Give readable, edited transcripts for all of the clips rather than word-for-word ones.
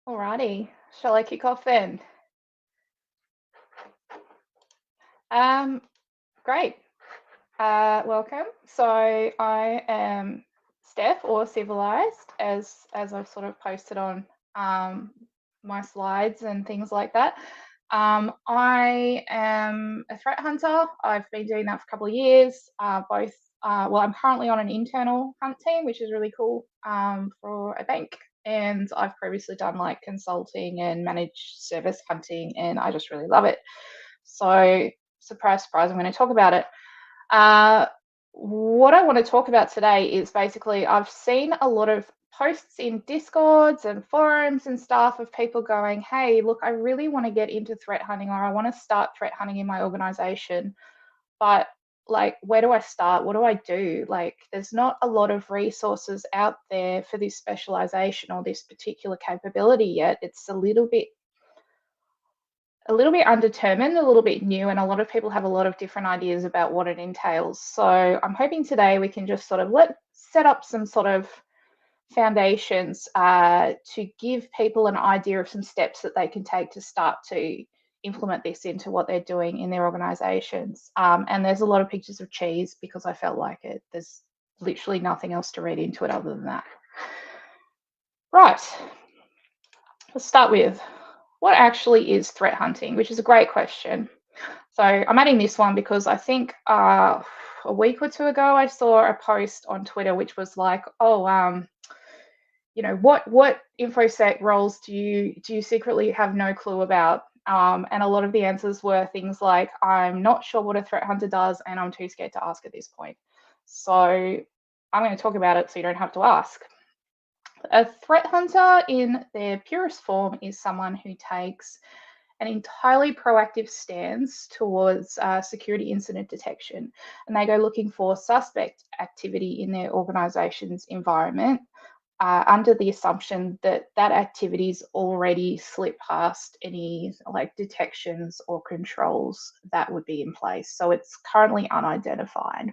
Alrighty, shall I kick off then? Um, Great. Welcome. So I am Steph or Civilised, as I've sort of posted on um, my slides and things like that. I am a threat hunter. I've been doing that for a couple of years. Well, I'm currently on an internal hunt team, which is really cool for a bank. And I've previously done like consulting and managed service hunting, and I just really love it. So, surprise, surprise, I'm going to talk about it. Uh, what I want to talk about today is basically I've seen a lot of posts in Discords and forums and stuff of people going, hey, look, I really want to get into threat hunting, or I want to start threat hunting in my organization. But like, where do I start? What do I do? Like, there's not a lot of resources out there for this specialization or this particular capability yet. It's a little bit undetermined, a little bit new, and a lot of people have a lot of different ideas about what it entails. So I'm hoping today we can just sort of set up some sort of foundations to give people an idea of some steps that they can take to start to implement this into what they're doing in their organizations. And there's a lot of pictures of cheese because I felt like it. There's literally nothing else to read into it other than that. Right, let's start with what actually is threat hunting, which is a great question. So I'm adding this one because I think a week or two ago I saw a post on Twitter which was like, oh, what infosec roles do you secretly have no clue about? And a lot of the answers were things like, I'm not sure what a threat hunter does, and I'm too scared to ask at this point. So I'm going to talk about it so you don't have to ask. A threat hunter in their purest form is someone who takes an entirely proactive stance towards security incident detection, and they go looking for suspect activity in their organization's environment under the assumption that that activity's already slipped past any like detections or controls that would be in place. So it's currently unidentified.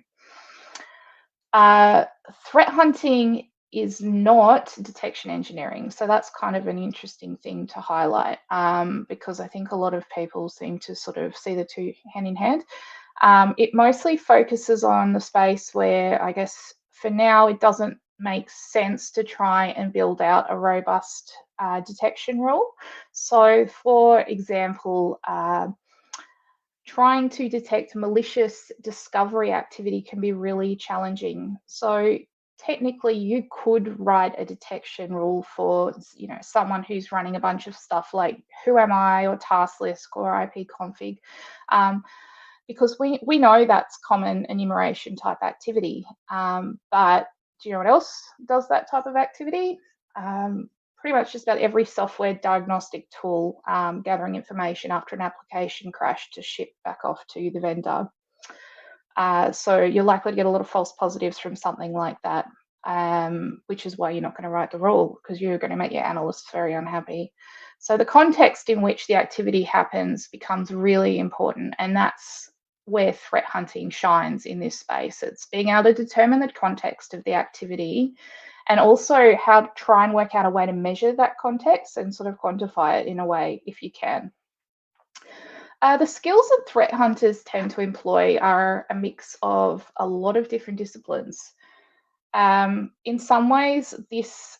Threat hunting is not detection engineering. So that's kind of an interesting thing to highlight because I think a lot of people seem to sort of see the two hand in hand. It mostly focuses on the space where I guess for now it doesn't make sense to try and build out a robust detection rule. So for example, trying to detect malicious discovery activity can be really challenging. So technically you could write a detection rule for someone who's running a bunch of stuff like who am I or task list or IP config, because we know that's common enumeration type activity. But do you know what else does that type of activity? Pretty much just about every software diagnostic tool gathering information after an application crash to ship back off to the vendor. So you're likely to get a lot of false positives from something like that, which is why you're not going to write the rule, because you're going to make your analysts very unhappy. So the context in which the activity happens becomes really important, and that's where threat hunting shines in this space. It's being able to determine the context of the activity and also how to try and work out a way to measure that context and sort of quantify it in a way if you can. The skills that threat hunters tend to employ are a mix of a lot of different disciplines. In some ways, this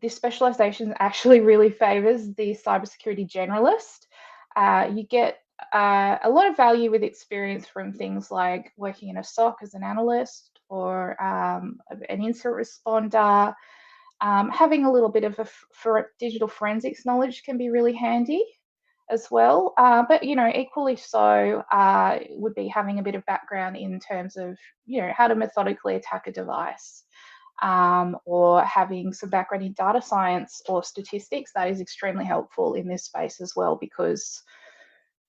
specialization actually really favors the cybersecurity generalist. You get a lot of value with experience from things like working in a SOC as an analyst or an incident responder. Having a little bit of digital forensics knowledge can be really handy as well. But equally so would be having a bit of background in terms of how to methodically attack a device, or having some background in data science or statistics. That is extremely helpful in this space as well, because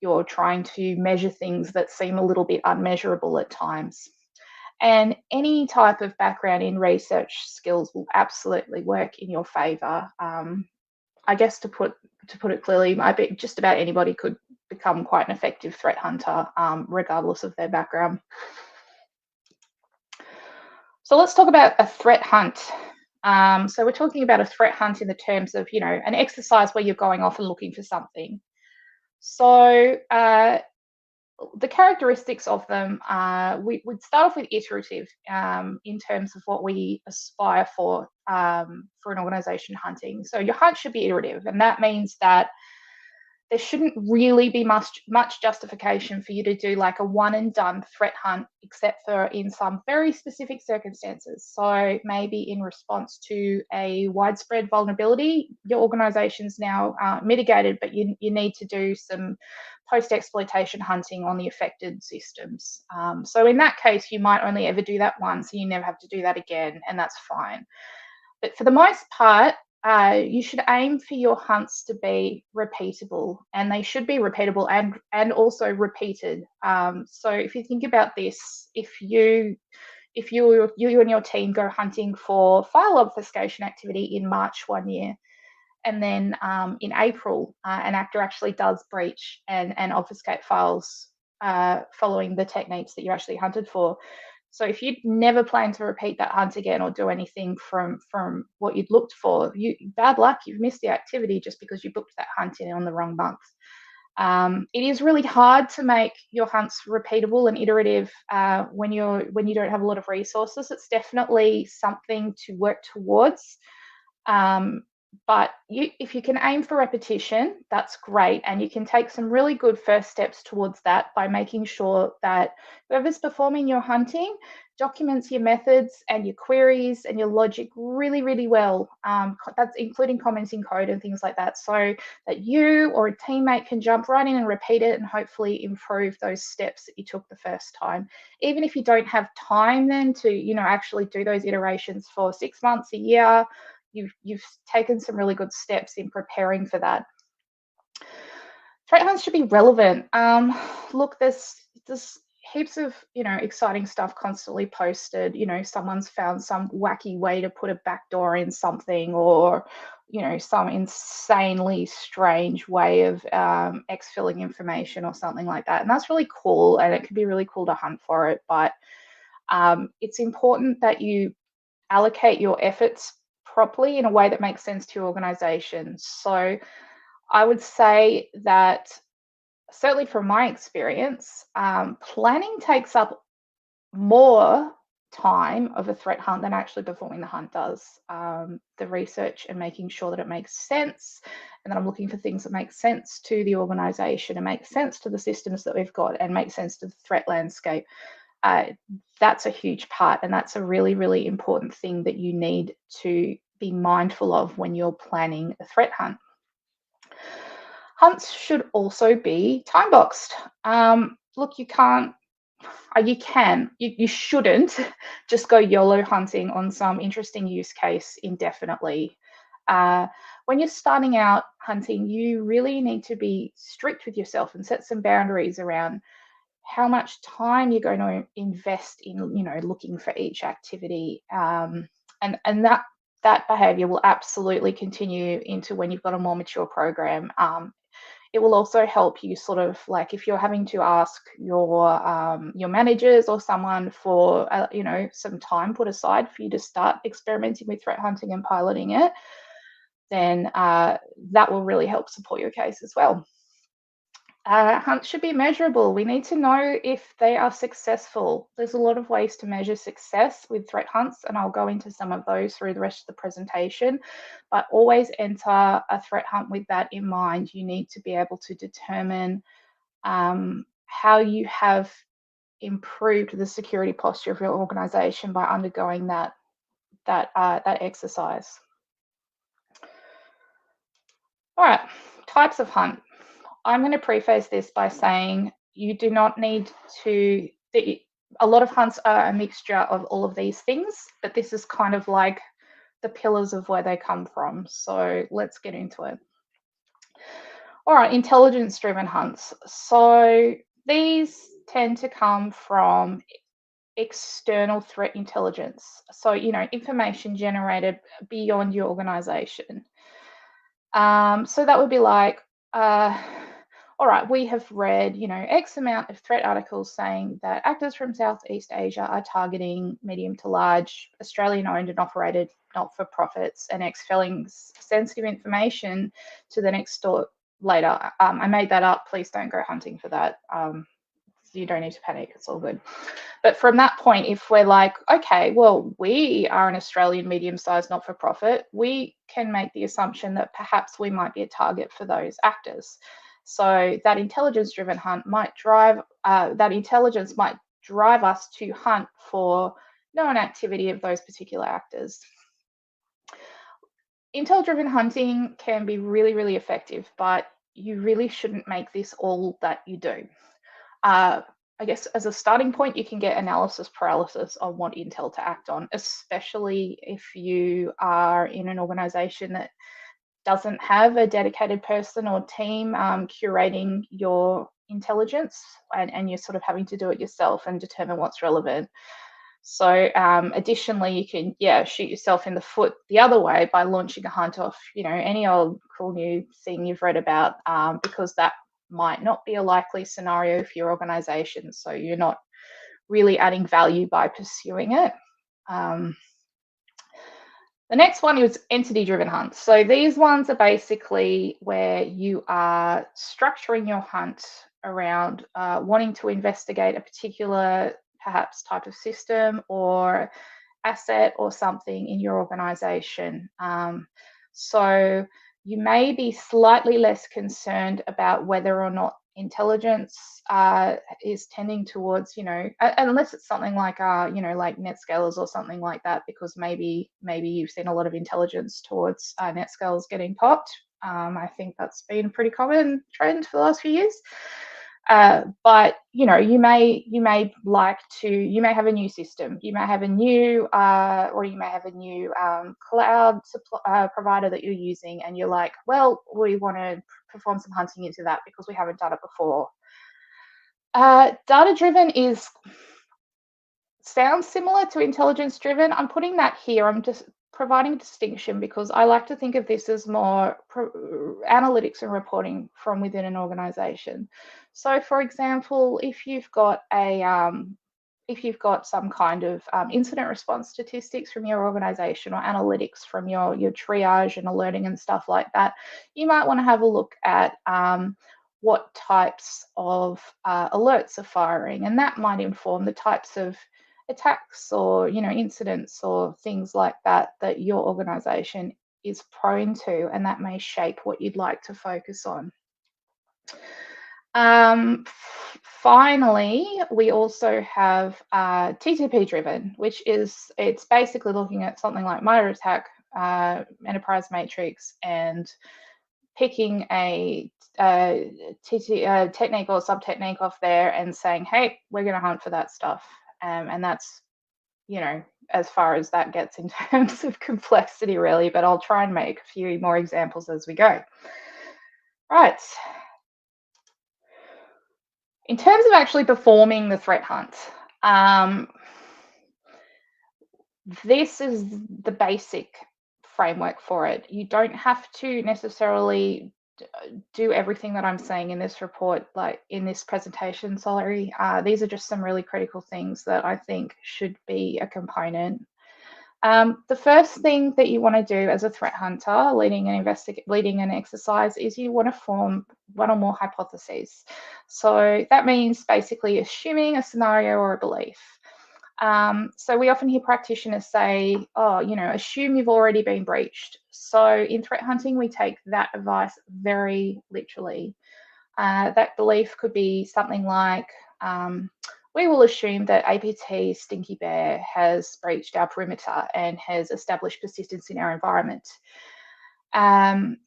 you're trying to measure things that seem a little bit unmeasurable at times. And any type of background in research skills will absolutely work in your favor. I guess to put it clearly, I bet just about anybody could become quite an effective threat hunter, regardless of their background. So let's talk about a threat hunt. So we're talking about a threat hunt in the terms of, an exercise where you're going off and looking for something. So the characteristics of them, we'd start off with iterative in terms of what we aspire for an organization hunting. So your hunt should be iterative, and that means that there shouldn't really be much justification for you to do like a one and done threat hunt, except for in some very specific circumstances. So maybe in response to a widespread vulnerability, your organization's now mitigated, but you need to do some post-exploitation hunting on the affected systems. So in that case, you might only ever do that once, and you never have to do that again, and that's fine. But for the most part, you should aim for your hunts to be repeatable, and they should be repeatable and also repeated. So if you think about this, if you and your team go hunting for file obfuscation activity in March one year, and then in April an actor actually does breach and obfuscate files following the techniques that you actually hunted for. So if you never plan to repeat that hunt again or do anything from what you'd looked for, bad luck, you've missed the activity just because you booked that hunt in on the wrong month. It is really hard to make your hunts repeatable and iterative when you don't have a lot of resources. It's definitely something to work towards. But if you can aim for repetition, that's great. And you can take some really good first steps towards that by making sure that whoever's performing your hunting documents your methods and your queries and your logic really, really well. That's including commenting code and things like that, so that you or a teammate can jump right in and repeat it and hopefully improve those steps that you took the first time. Even if you don't have time then to, actually do those iterations for 6 months, a year, you've taken some really good steps in preparing for that. Threat hunts should be relevant. Look, there's heaps of exciting stuff constantly posted. Someone's found some wacky way to put a backdoor in something, or some insanely strange way of exfilling information or something like that, and that's really cool, and it can be really cool to hunt for it. But it's important that you allocate your efforts properly in a way that makes sense to your organization. So I would say that, certainly from my experience, planning takes up more time of a threat hunt than actually performing the hunt does. The research and making sure that it makes sense, and that I'm looking for things that make sense to the organization and make sense to the systems that we've got and make sense to the threat landscape. That's a huge part, and that's a really, really important thing that you need to be mindful of when you're planning a threat hunt. Hunts should also be time boxed. Look, you shouldn't just go YOLO hunting on some interesting use case indefinitely. When you're starting out hunting, you really need to be strict with yourself and set some boundaries around how much time you're going to invest in, looking for each activity. And that behavior will absolutely continue into when you've got a more mature program. It will also help you sort of, like, if you're having to ask your managers or someone for some time put aside for you to start experimenting with threat hunting and piloting it, then that will really help support your case as well. Hunts should be measurable. We need to know if they are successful. There's a lot of ways to measure success with threat hunts, and I'll go into some of those through the rest of the presentation. But always enter a threat hunt with that in mind. You need to be able to determine how you have improved the security posture of your organization by undergoing that exercise. All right, types of hunt. I'm going to preface this by saying you do not need to, a lot of hunts are a mixture of all of these things, but this is kind of like the pillars of where they come from. So let's get into it. All right, intelligence-driven hunts. So these tend to come from external threat intelligence. So, information generated beyond your organization. So that would be like, all right, we have read, X amount of threat articles saying that actors from Southeast Asia are targeting medium to large Australian owned and operated not-for-profits and exfelling sensitive information to the next door later. I made that up. Please don't go hunting for that. You don't need to panic. It's all good. But from that point, if we're like, okay, well, we are an Australian medium-sized not-for-profit, we can make the assumption that perhaps we might be a target for those actors. So that intelligence-driven hunt might drive, that intelligence might drive us to hunt for known activity of those particular actors. Intel-driven hunting can be really, really effective, but you really shouldn't make this all that you do. I guess as a starting point, you can get analysis paralysis on what intel to act on, especially if you are in an organization that doesn't have a dedicated person or team curating your intelligence, and you're sort of having to do it yourself and determine what's relevant. So additionally, you can, shoot yourself in the foot the other way by launching a hunt off, any old cool new thing you've read about, because that might not be a likely scenario for your organization. So you're not really adding value by pursuing it. The next one is entity-driven hunts. So these ones are basically where you are structuring your hunt around wanting to investigate a particular perhaps type of system or asset or something in your organization. So you may be slightly less concerned about whether or not intelligence is tending towards, unless it's something like, like NetScalers or something like that, because maybe you've seen a lot of intelligence towards NetScalers getting popped. I think that's been a pretty common trend for the last few years. But you may have a new system, you may have a new cloud provider that you're using, and you're like, well, we want to perform some hunting into that because we haven't done it before. Data driven sounds similar to intelligence driven. I'm putting that here. I'm just providing a distinction because I like to think of this as more analytics and reporting from within an organization. So, for example, if you've got some kind of incident response statistics from your organization or analytics from your triage and alerting and stuff like that, you might want to have a look at what types of alerts are firing, and that might inform the types of attacks or incidents or things like that your organization is prone to, and that may shape what you'd like to focus on. Finally, we also have TTP driven, which it's basically looking at something like MITRE ATT&CK, Enterprise Matrix, and picking a technique or sub-technique off there and saying, hey, we're going to hunt for that stuff. And that's, as far as that gets in terms of complexity, really, but I'll try and make a few more examples as we go. Right. In terms of actually performing the threat hunt, this is the basic framework for it. You don't have to necessarily do everything that I'm saying in this report, like in this presentation, sorry. These are just some really critical things that I think should be a component. The first thing that you want to do as a threat hunter leading an exercise is you want to form one or more hypotheses. So that means basically assuming a scenario or a belief. So we often hear practitioners say, assume you've already been breached. So in threat hunting, we take that advice very literally. That belief could be something like, we will assume that APT Stinky Bear has breached our perimeter and has established persistence in our environment. And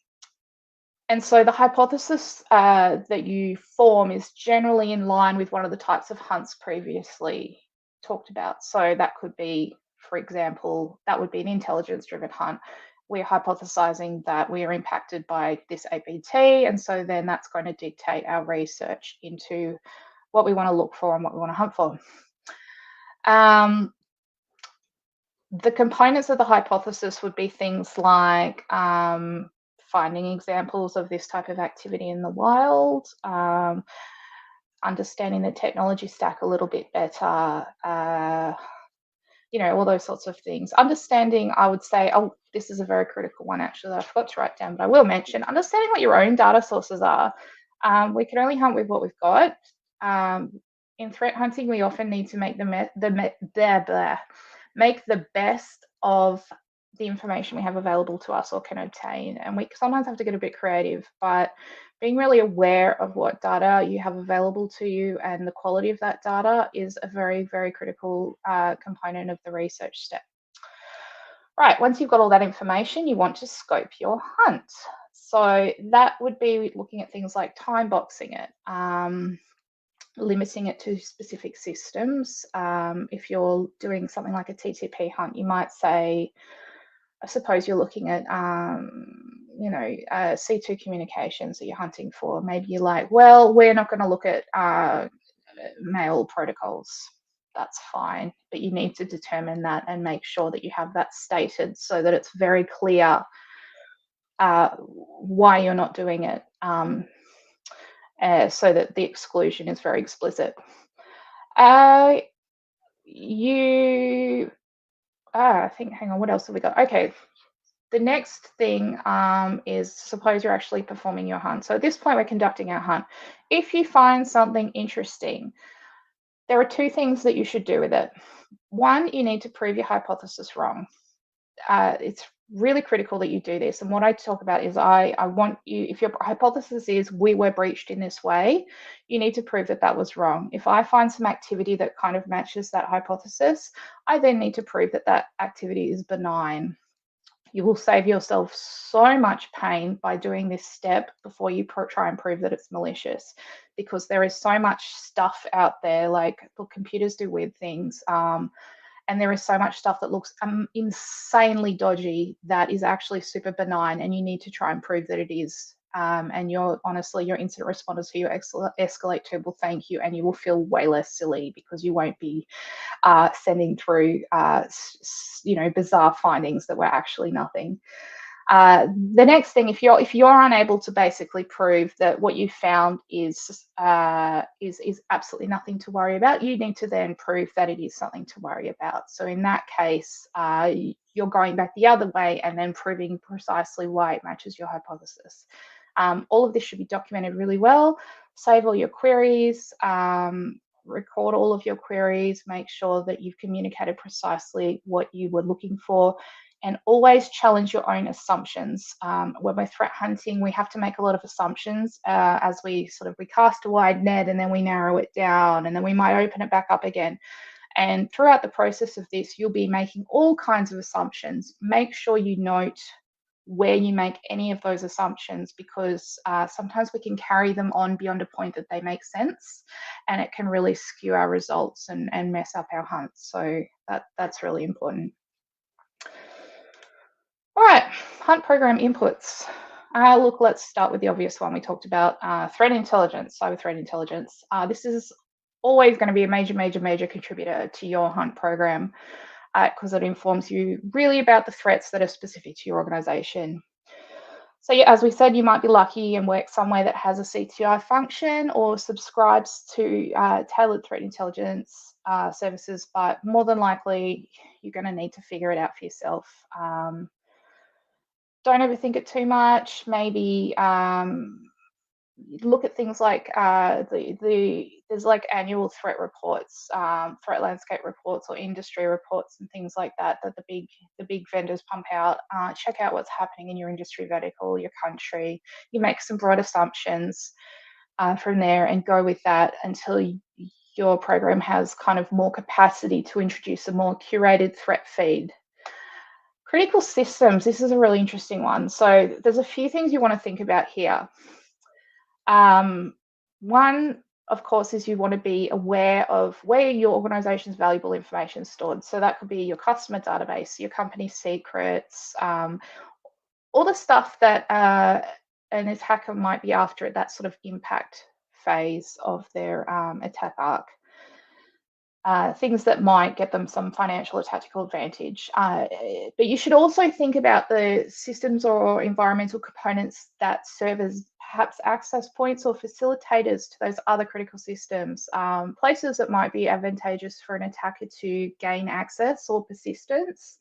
so the hypothesis that you form is generally in line with one of the types of hunts previously talked about. So that could be, for example, that would be an intelligence-driven hunt. We're hypothesizing that we are impacted by this APT, and so then that's going to dictate our research into what we want to look for and what we want to hunt for. The components of the hypothesis would be things like finding examples of this type of activity in the wild, understanding the technology stack a little bit better, all those sorts of things. Understanding, I would say, oh, this is a very critical one actually that I forgot to write down, but I will mention, understanding what your own data sources are. We can only hunt with what we've got. In threat hunting, we often need to make make the best of the information we have available to us or can obtain. And we sometimes have to get a bit creative, but being really aware of what data you have available to you and the quality of that data is a very, very critical component of the research step. Right, once you've got all that information, you want to scope your hunt. So that would be looking at things like time boxing it, limiting it to specific systems. If you're doing something like a TTP hunt, you might say, I suppose you're looking at, C2 communications that you're hunting for. Maybe you're like, well, we're not going to look at mail protocols. That's fine, but you need to determine that and make sure that you have that stated so that it's very clear why you're not doing it, so that the exclusion is very explicit. I think, hang on, what else have we got? Okay, the next thing is, suppose you're actually performing your hunt. So at this point, we're conducting our hunt. If you find something interesting, there are two things that you should do with it. One, you need to prove your hypothesis wrong. It's really critical that you do this. And what I talk about is I want you, if your hypothesis is we were breached in this way, you need to prove that that was wrong. If I find some activity that kind of matches that hypothesis, I then need to prove that that activity is benign. You will save yourself so much pain by doing this step before you try and prove that it's malicious, because there is so much stuff out there. Like, look, computers do weird things. And there is so much stuff that looks insanely dodgy that is actually super benign, and you need to try and prove that it is. And your incident responders who you escalate to will thank you, and you will feel way less silly because you won't be sending through bizarre findings that were actually nothing. The next thing, if you're unable to basically prove that what you found is absolutely nothing to worry about, you need to then prove that it is something to worry about. So in that case, you're going back the other way and then proving precisely why it matches your hypothesis. All of this should be documented really well. Save all your queries, record all of your queries, make sure that you've communicated precisely what you were looking for, and always challenge your own assumptions. When we're threat hunting, we have to make a lot of assumptions as we cast a wide net, and then we narrow it down, and then we might open it back up again. And throughout the process of this, you'll be making all kinds of assumptions. Make sure you note where you make any of those assumptions, because sometimes we can carry them on beyond a point that they make sense, and it can really skew our results and mess up our hunts. So that's really important. All right, hunt program inputs. Look, let's start with the obvious one we talked about, threat intelligence, cyber threat intelligence. This is always going to be a major contributor to your hunt program, because it informs you really about the threats that are specific to your organization. So yeah, as we said, you might be lucky and work somewhere that has a CTI function or subscribes to tailored threat intelligence services, but more than likely, you're going to need to figure it out for yourself. Don't overthink it too much. Maybe look at things like there's like annual threat reports, threat landscape reports, or industry reports and things like that the big vendors pump out. Check out what's happening in your industry vertical, your country. You make some broad assumptions from there and go with that until your program has kind of more capacity to introduce a more curated threat feed. Critical systems, this is a really interesting one. So there's a few things you want to think about here. One, of course, is you want to be aware of where your organization's valuable information is stored. So that could be your customer database, your company secrets, all the stuff that an attacker might be after at that sort of impact phase of their attack arc. things that might get them some financial or tactical advantage. But you should also think about the systems or environmental components that serve as perhaps access points or facilitators to those other critical systems, places that might be advantageous for an attacker to gain access or persistence.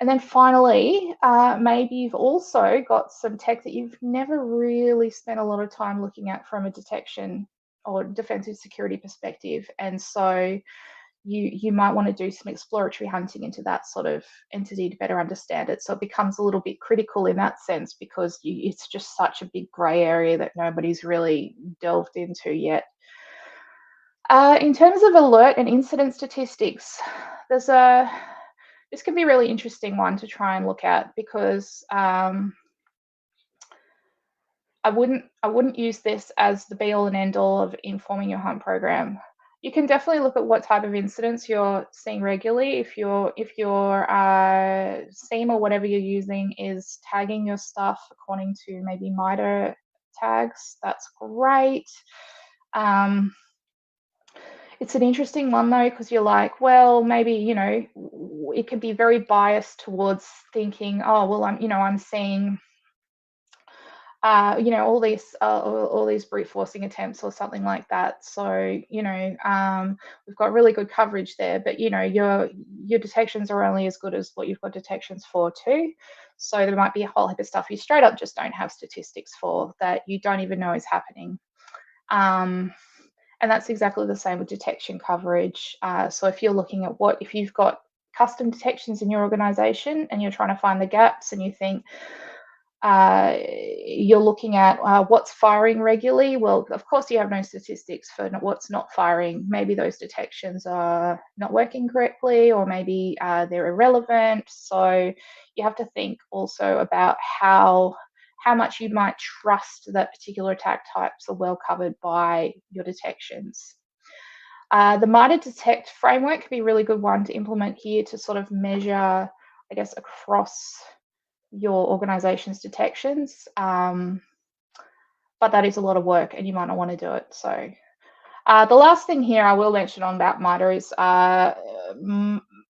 And then finally, maybe you've also got some tech that you've never really spent a lot of time looking at from a detection or defensive security perspective. And so you might want to do some exploratory hunting into that sort of entity to better understand it. So it becomes a little bit critical in that sense because it's just such a big grey area that nobody's really delved into yet. In terms of alert and incident statistics, this can be a really interesting one to try and look at because I wouldn't use this as the be all and end all of informing your hunt program. You can definitely look at what type of incidents you're seeing regularly. If your SIEM or whatever you're using is tagging your stuff according to maybe MITRE tags, that's great. It's an interesting one though, because you're like, well, maybe, it can be very biased towards thinking, oh, well, I'm seeing, all these brute forcing attempts or something like that. So, we've got really good coverage there, but your detections are only as good as what you've got detections for too. So there might be a whole heap of stuff you straight up just don't have statistics for that you don't even know is happening. And that's exactly the same with detection coverage. So if you're looking at if you've got custom detections in your organization and you're trying to find the gaps and you think you're looking at what's firing regularly, well, of course you have no statistics for what's not firing. Maybe those detections are not working correctly, or maybe they're irrelevant. So you have to think also about how much you might trust that particular attack types are well covered by your detections. The MITRE detect framework could be a really good one to implement here to sort of measure, I guess, across your organization's detections. But that is a lot of work and you might not want to do it. So the last thing here I will mention on about MITRE is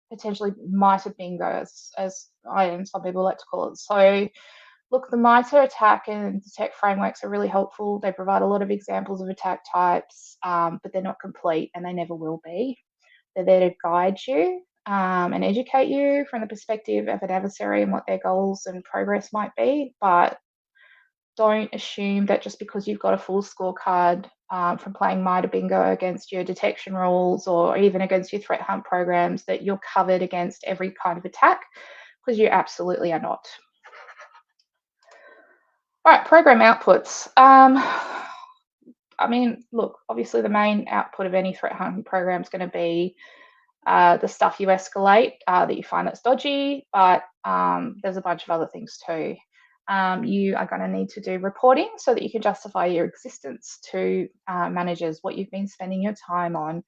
potentially MITRE bingo, as some people like to call it. So look, the MITRE attack and detect frameworks are really helpful. They provide a lot of examples of attack types, but they're not complete and they never will be. They're there to guide you and educate you from the perspective of an adversary and what their goals and progress might be. But don't assume that just because you've got a full scorecard from playing MITRE bingo against your detection rules or even against your threat hunt programs that you're covered against every kind of attack, because you absolutely are not. All right, program outputs. Look, obviously the main output of any threat hunting program is going to be the stuff you escalate that you find that's dodgy, but there's a bunch of other things too. You are going to need to do reporting so that you can justify your existence to managers, what you've been spending your time on,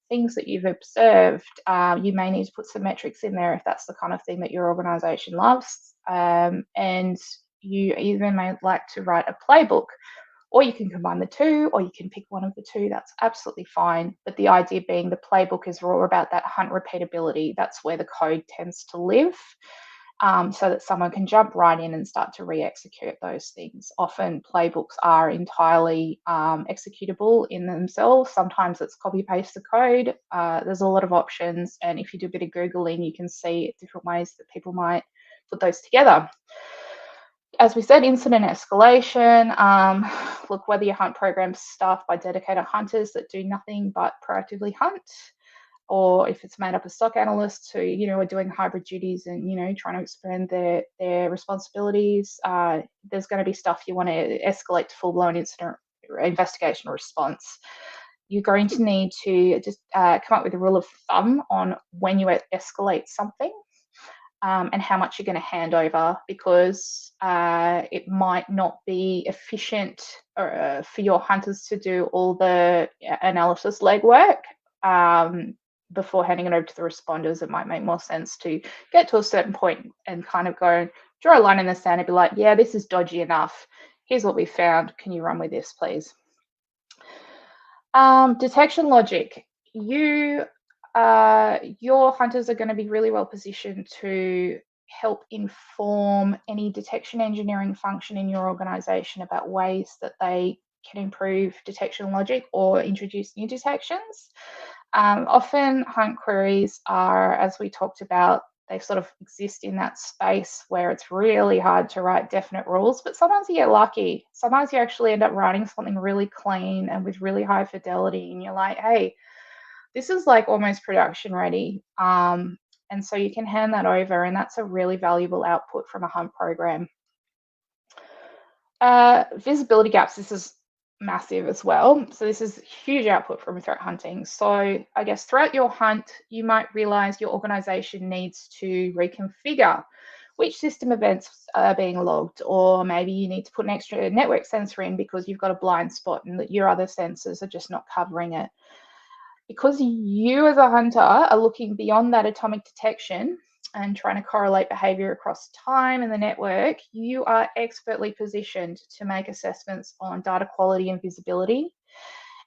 things that you've observed. You may need to put some metrics in there if that's the kind of thing that your organization loves. And you even may like to write a playbook, or you can combine the two, or you can pick one of the two. That's absolutely fine. But the idea being the playbook is all about that hunt repeatability. That's where the code tends to live, so that someone can jump right in and start to re-execute those things. Often playbooks are entirely executable in themselves. Sometimes it's copy-paste the code. There's a lot of options. And if you do a bit of Googling, you can see different ways that people might put those together. As we said, incident escalation. Look, whether your hunt program's staffed by dedicated hunters that do nothing but proactively hunt, or if it's made up of stock analysts who, are doing hybrid duties and, trying to expand their responsibilities, there's going to be stuff you want to escalate to full-blown incident investigation response. You're going to need to just come up with a rule of thumb on when you escalate something. And how much you're going to hand over, because it might not be efficient for your hunters to do all the analysis legwork before handing it over to the responders. It might make more sense to get to a certain point and kind of go draw a line in the sand and be like, yeah, this is dodgy enough. Here's what we found. Can you run with this, please? Detection logic. your hunters are going to be really well positioned to help inform any detection engineering function in your organization about ways that they can improve detection logic or introduce new detections. Often hunt queries are, as we talked about, they sort of exist in that space where it's really hard to write definite rules, but sometimes you get lucky. Sometimes you actually end up writing something really clean and with really high fidelity, and you're like, hey, this is like almost production ready. And so you can hand that over, and that's a really valuable output from a hunt program. Visibility gaps, this is massive as well. So this is huge output from threat hunting. So I guess throughout your hunt, you might realize your organization needs to reconfigure which system events are being logged, or maybe you need to put an extra network sensor in because you've got a blind spot and that your other sensors are just not covering it. Because you as a hunter are looking beyond that atomic detection and trying to correlate behavior across time in the network, you are expertly positioned to make assessments on data quality and visibility.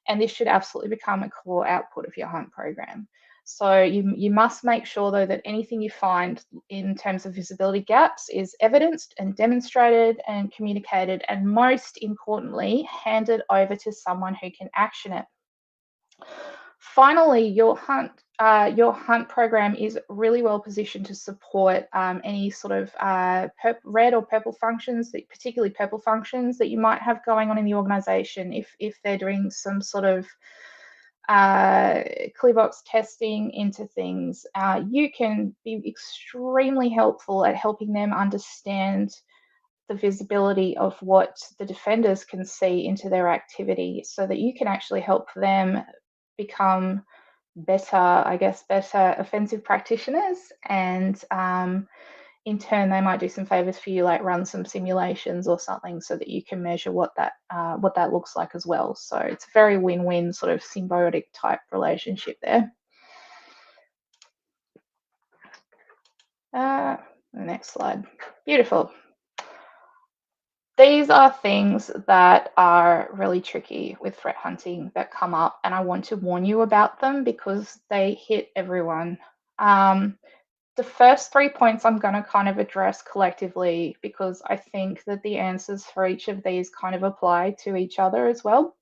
And this should absolutely become a core output of your hunt program. So you must make sure, though, that anything you find in terms of visibility gaps is evidenced and demonstrated and communicated, and most importantly, handed over to someone who can action it. Finally, your hunt program is really well positioned to support any sort of red or purple functions, particularly purple functions that you might have going on in the organization. If they're doing some sort of clear box testing into things, you can be extremely helpful at helping them understand the visibility of what the defenders can see into their activity, so that you can actually help them become better offensive practitioners. And in turn, they might do some favors for you, like run some simulations or something, so that you can measure what that looks like as well. So it's a very win-win sort of symbiotic type relationship there. The next slide. Beautiful. These are things that are really tricky with threat hunting that come up, and I want to warn you about them because they hit everyone. The first 3 points I'm going to kind of address collectively, because I think that the answers for each of these kind of apply to each other as well.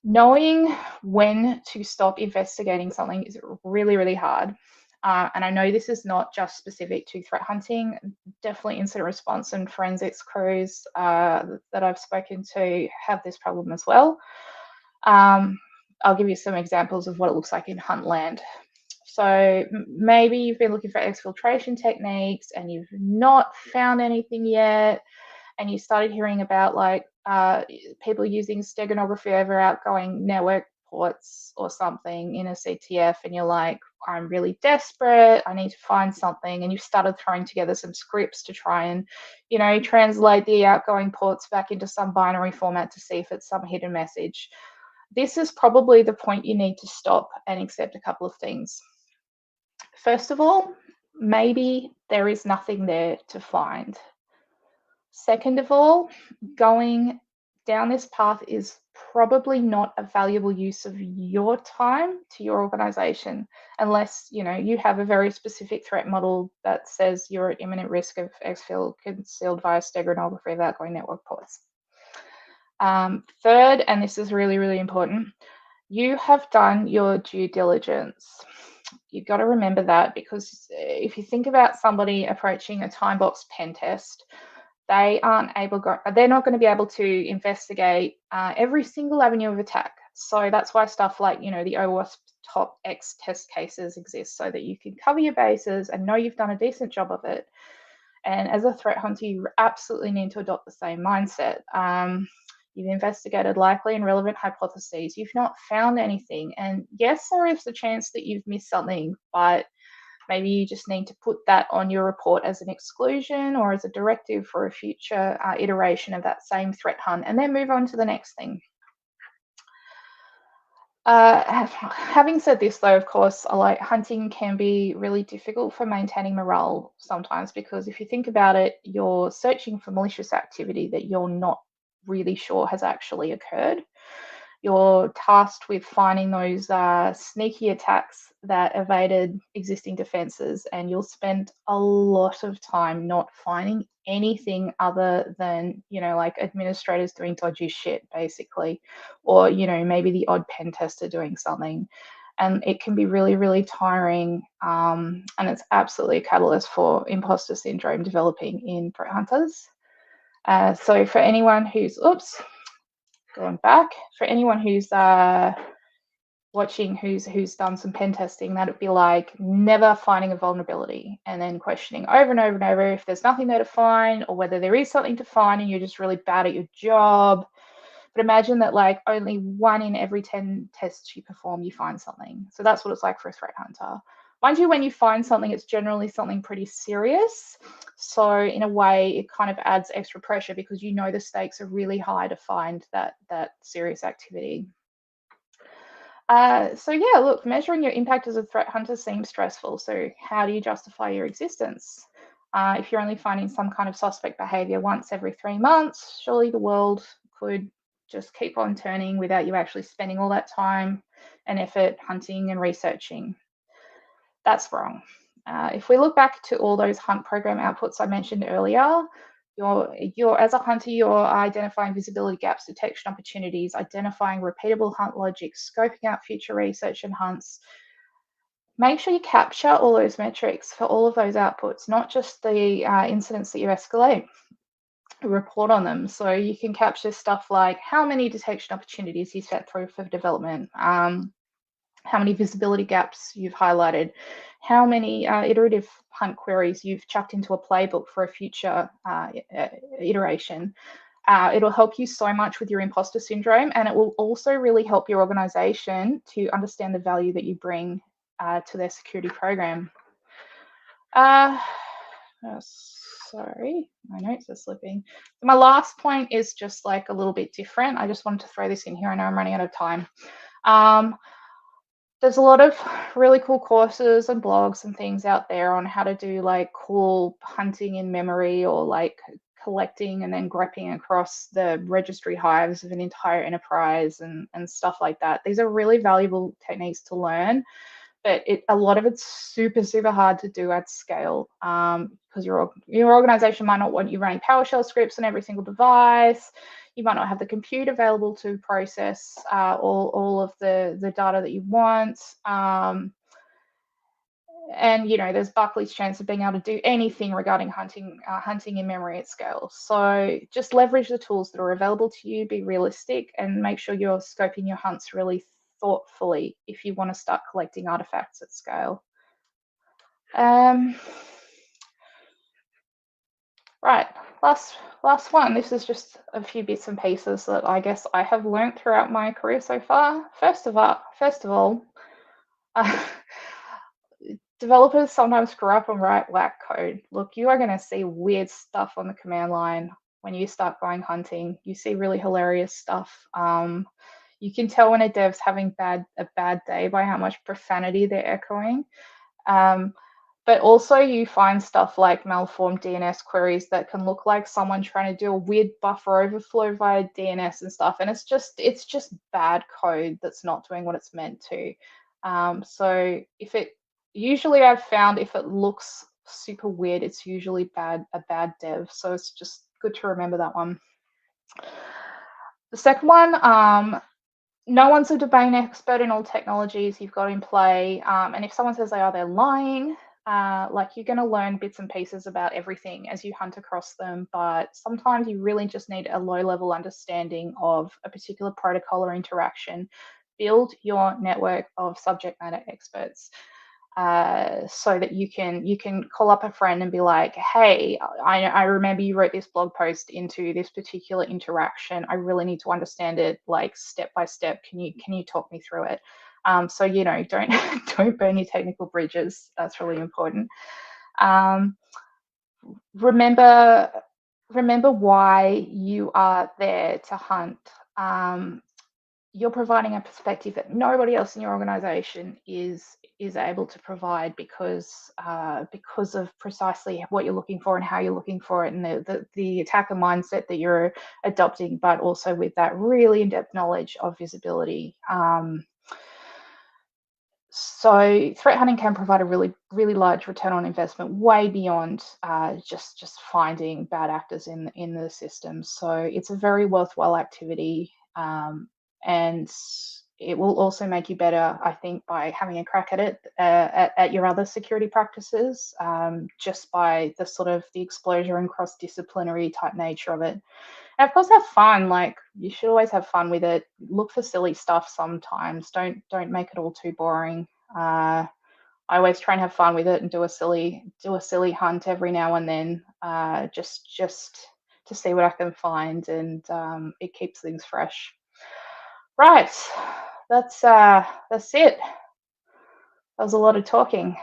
Knowing when to stop investigating something is really, really hard. And I know this is not just specific to threat hunting. Definitely incident response and forensics crews that I've spoken to have this problem as well. I'll give you some examples of what it looks like in hunt land. So maybe you've been looking for exfiltration techniques and you've not found anything yet, and you started hearing about like people using steganography over outgoing network ports or something in a CTF, and you're like, I'm really desperate, I need to find something, and you've started throwing together some scripts to try and, translate the outgoing ports back into some binary format to see if it's some hidden message. This is probably the point you need to stop and accept a couple of things. First of all, maybe there is nothing there to find. Second of all, going down this path is probably not a valuable use of your time to your organization, unless you have a very specific threat model that says you're at imminent risk of exfil concealed via steganography of outgoing network ports. Third, and this is really, really important, you have done your due diligence. You've got to remember that, because if you think about somebody approaching a time box pen test, they're not going to be able to investigate every single avenue of attack. So that's why stuff like, the OWASP top X test cases exist, so that you can cover your bases and know you've done a decent job of it. And as a threat hunter, you absolutely need to adopt the same mindset. You've investigated likely and relevant hypotheses. You've not found anything. And yes, there is the chance that you've missed something, but maybe you just need to put that on your report as an exclusion or as a directive for a future iteration of that same threat hunt, and then move on to the next thing. Having said this, though, of course, hunting can be really difficult for maintaining morale sometimes, because if you think about it, you're searching for malicious activity that you're not really sure has actually occurred. You're tasked with finding those sneaky attacks that evaded existing defenses, and you'll spend a lot of time not finding anything other than, like administrators doing dodgy shit, basically, or, maybe the odd pen tester doing something. And it can be really, really tiring. And it's absolutely a catalyst for imposter syndrome developing in threat hunters. So for anyone who's, going back, for anyone who's watching who's done some pen testing, that'd be like never finding a vulnerability and then questioning over and over and over if there's nothing there to find, or whether there is something to find and you're just really bad at your job. But imagine that like only 1 in every 10 tests you perform, you find something. So that's what it's like for a threat hunter. Mind you, when you find something, it's generally something pretty serious. So in a way, it kind of adds extra pressure because the stakes are really high to find that serious activity. So yeah, look, measuring your impact as a threat hunter seems stressful. So how do you justify your existence? If you're only finding some kind of suspect behavior once every 3 months, surely the world could just keep on turning without you actually spending all that time and effort hunting and researching. That's wrong. If we look back to all those hunt program outputs I mentioned earlier, you're as a hunter, you're identifying visibility gaps, detection opportunities, identifying repeatable hunt logic, scoping out future research and hunts. Make sure you capture all those metrics for all of those outputs, not just the incidents that you escalate. Report on them. So you can capture stuff like how many detection opportunities you set through for development, how many visibility gaps you've highlighted, how many iterative hunt queries you've chucked into a playbook for a future iteration. It'll help you so much with your imposter syndrome, and it will also really help your organization to understand the value that you bring to their security program. Sorry, my notes are slipping. My last point is just like a little bit different. I just wanted to throw this in here. I know I'm running out of time. There's a lot of really cool courses and blogs and things out there on how to do like cool hunting in memory, or like collecting and then grepping across the registry hives of an entire enterprise and stuff like that. These are really valuable techniques to learn, but a lot of it's super, super hard to do at scale, because your organization might not want you running PowerShell scripts on every single device. You might not have the compute available to process all of the data that you want. And there's Buckley's chance of being able to do anything regarding hunting in memory at scale. So just leverage the tools that are available to you, be realistic, and make sure you're scoping your hunts really thoughtfully if you want to start collecting artifacts at scale. Right, last one. This is just a few bits and pieces that I guess I have learned throughout my career so far. First of all, developers sometimes screw up and write whack code. Look, you are going to see weird stuff on the command line when you start going hunting. You see really hilarious stuff. You can tell when a dev's having a bad day by how much profanity they're echoing. But also you find stuff like malformed DNS queries that can look like someone trying to do a weird buffer overflow via DNS and stuff. And it's just bad code that's not doing what it's meant to. So usually I've found if it looks super weird, it's usually a bad dev. So it's just good to remember that one. The second one, no one's a domain expert in all technologies you've got in play. And if someone says they are, they're lying. Like, you're going to learn bits and pieces about everything as you hunt across them, but sometimes you really just need a low-level understanding of a particular protocol or interaction. Build your network of subject matter experts, so that you can call up a friend and be like, hey, I remember you wrote this blog post into this particular interaction. I really need to understand it like step by step. Can you talk me through it? So don't burn your technical bridges. That's really important. Remember why you are there to hunt. you're providing a perspective that nobody else in your organization is able to provide because of precisely what you're looking for and how you're looking for it, and the attacker mindset that you're adopting, but also with that really in-depth knowledge of visibility. So threat hunting can provide a really large return on investment, way beyond just finding bad actors in the system. So it's a very worthwhile activity, and it will also make you better, I think, by having a crack at it at your other security practices, just by the sort of the exposure and cross-disciplinary type nature of it. And of course, have fun. Like, you should always have fun with it. Look for silly stuff sometimes. Don't make it all too boring. I always try and have fun with it and do a silly hunt every now and then, just to see what I can find, and it keeps things fresh. Right, that's it. That was a lot of talking.